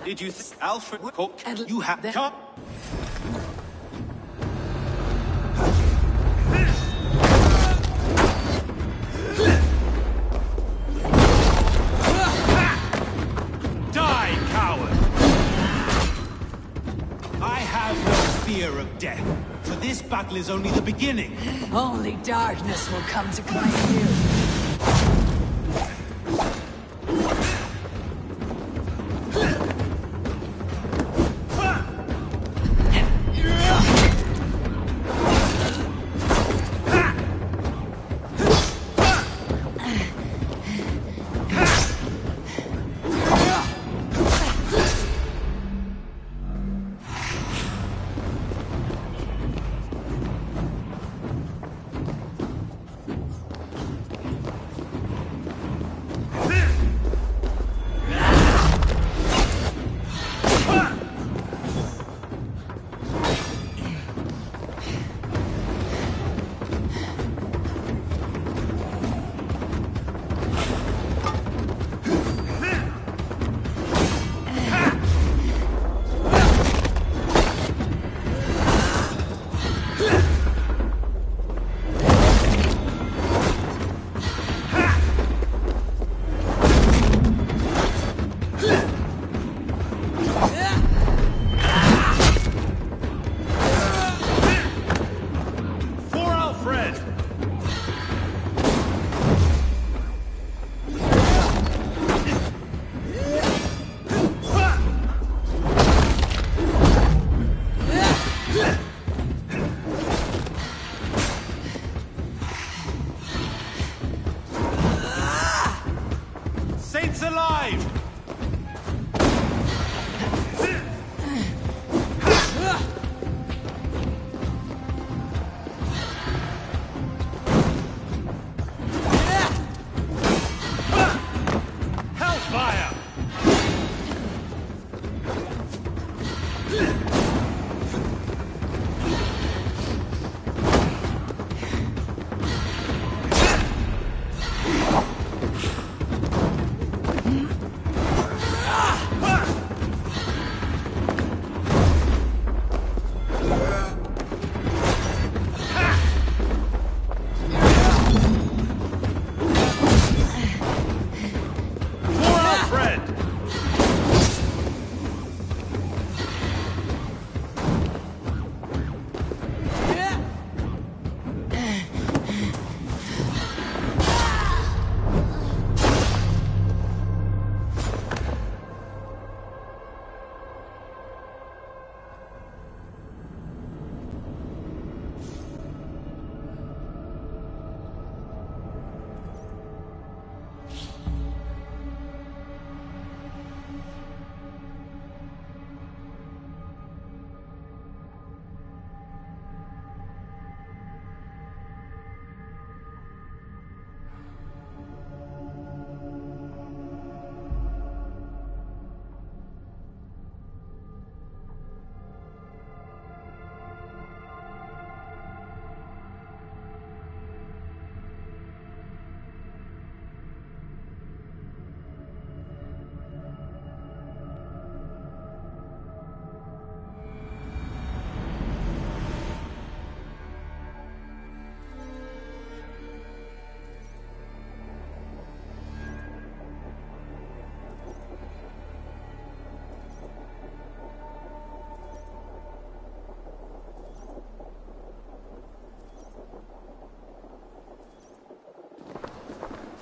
Did you think Alfred would cook? You have come. Die, coward! I have no fear of death, for this battle is only the beginning. Only darkness will come to claim you.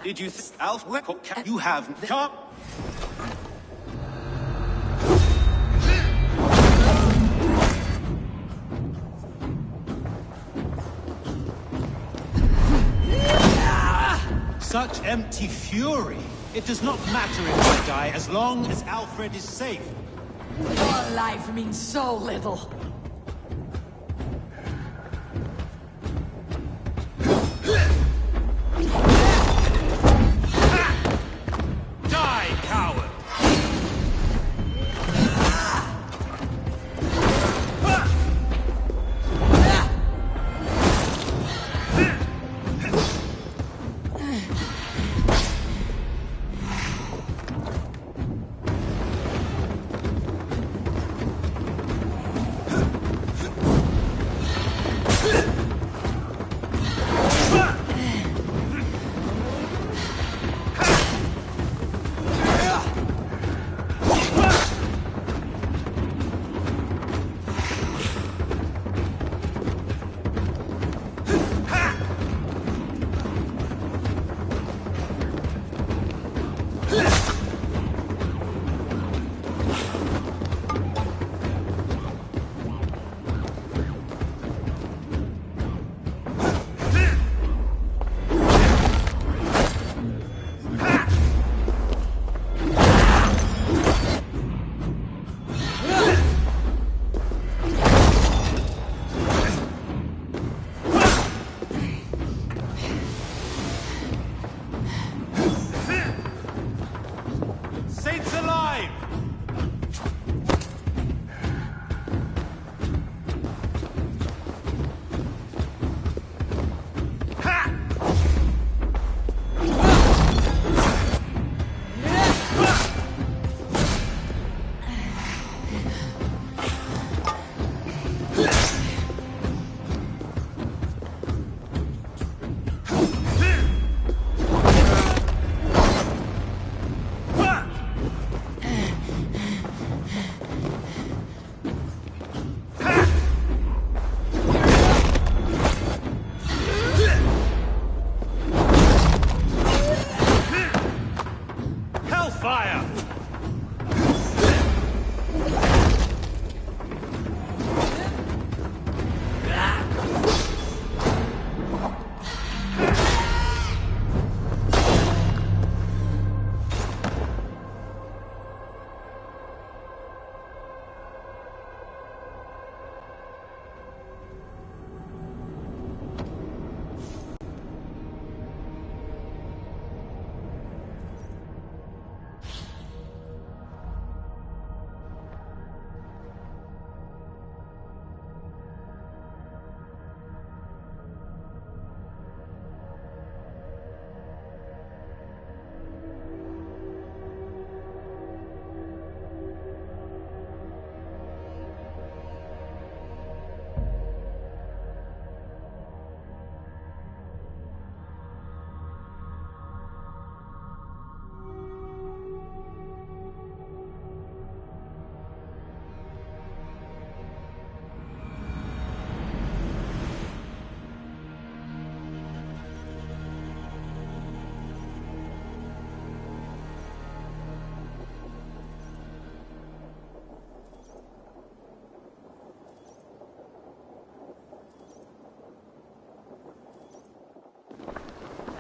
Did you think Alf? You have come. Such empty fury. It does not matter if I die as long as Alfred is safe. Your life means so little. Die, coward!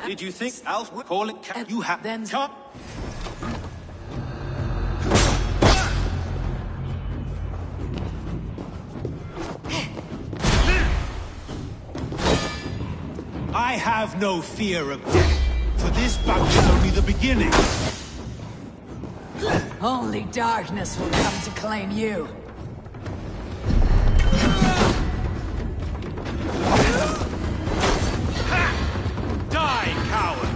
Did you think Alf would call it? You have then come. I have no fear of death, for this battle is only the beginning. Only darkness will come to claim you. Die, coward!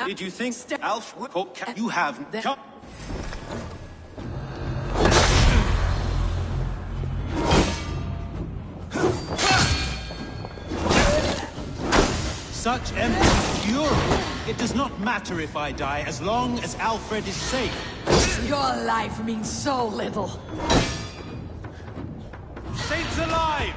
Did you think Alf would you have come? Such empty fury. It does not matter if I die, as long as Alfred is safe. Your life means so little. Saints alive!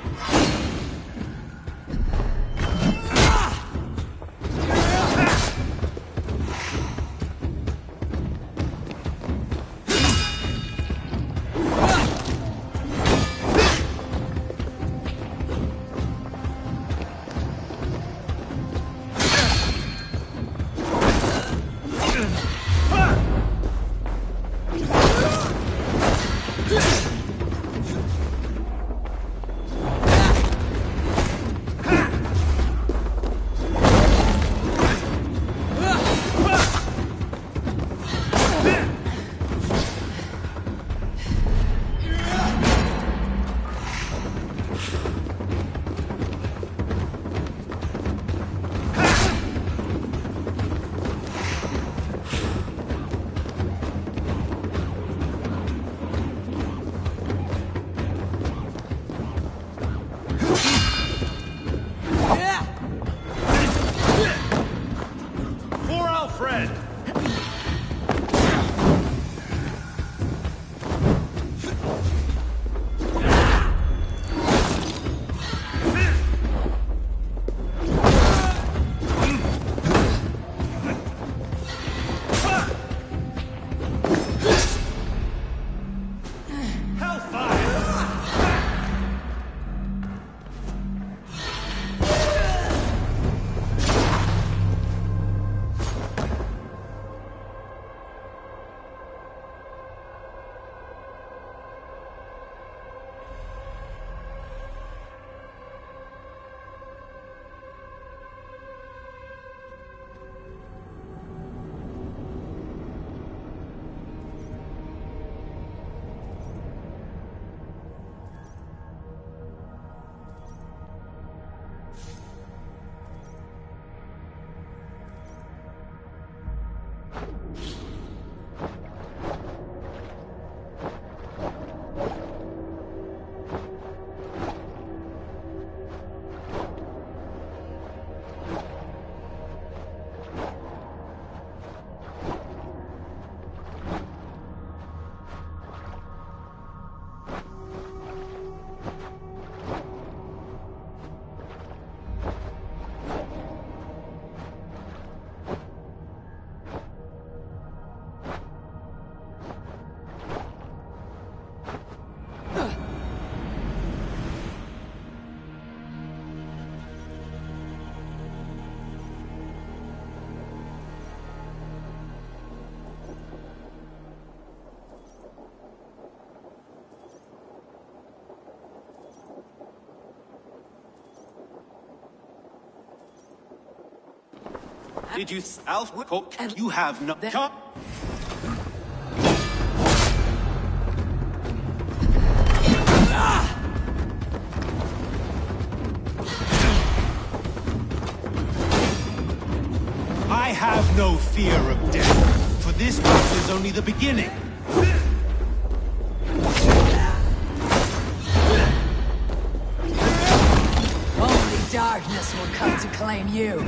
Did you, Alf? You have no. I have no fear of death, for this battle is only the beginning. Only darkness will come to claim you.